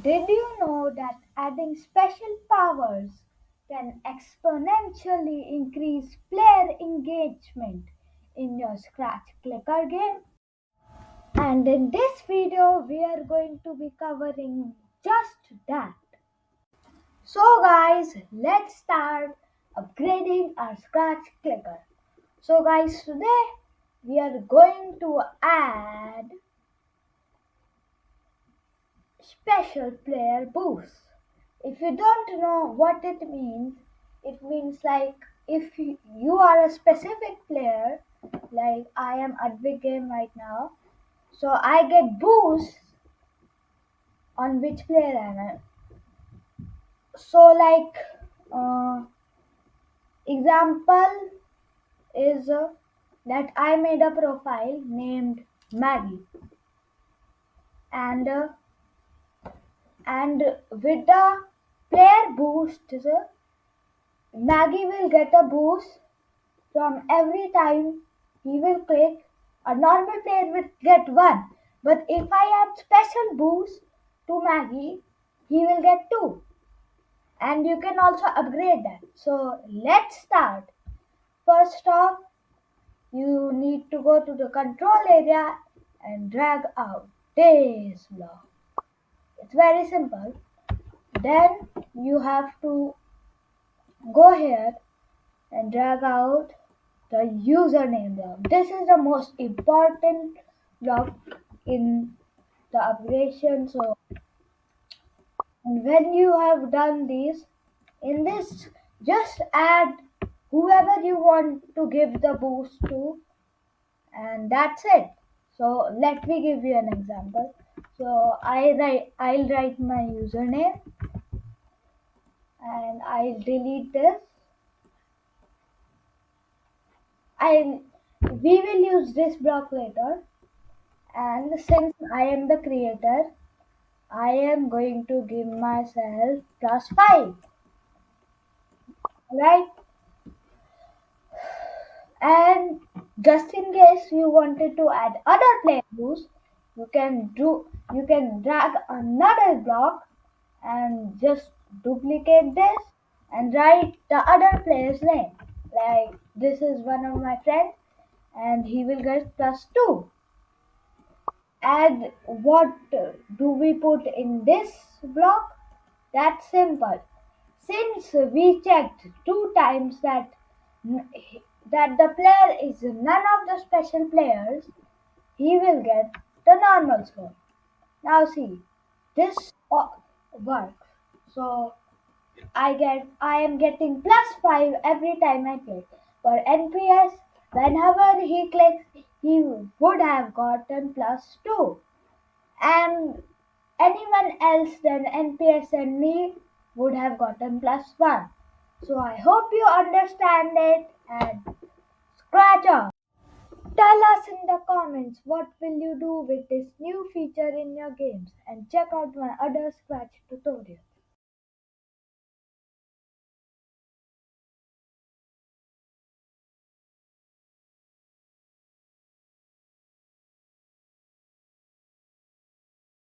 Did you know that adding special powers can exponentially increase player engagement in your Scratch Clicker game? And in this video, we are going to be covering just that. So, guys, let's start upgrading our Scratch Clicker. So, guys, today we are going to add special player boost. If you don't know what it means like if you are a specific player, like I am at big game right now, so I get boost on which player I am. So like uh, example is that I made a profile named Maggie, and and with the player boost, Maggie will get a boost from every time he will click. A normal player will get one, but if I add special boost to Maggie, he will get two. And you can also upgrade that. So let's start. First off, you need to go to the control area and drag out this block. It's very simple. Then you have to go here and drag out the username block. This is the most important block in the operation. So when you have done this, in this, just add whoever you want to give the boost to, and that's it. So let me give you an example. So I'll write my username and I'll delete this. I We will use this block later, and since I am the creator, I am going to give myself plus 5, right? And just in case you wanted to add other player rules, you can drag another block and just duplicate this and write the other player's name. Like this is one of my friends and he will get plus 2. And what do we put in this block? That's simple. Since we checked two times that the player is none of the special players, he will get the normal score. Now see, this works. So I am getting plus 5 every time I click. For NPS, whenever he clicks, he would have gotten plus 2. And anyone else than NPS and me would have gotten plus 1. So I hope you understand it and scratch off. Tell us in the comments what will you do with this new feature in your games and check out my other scratch tutorials.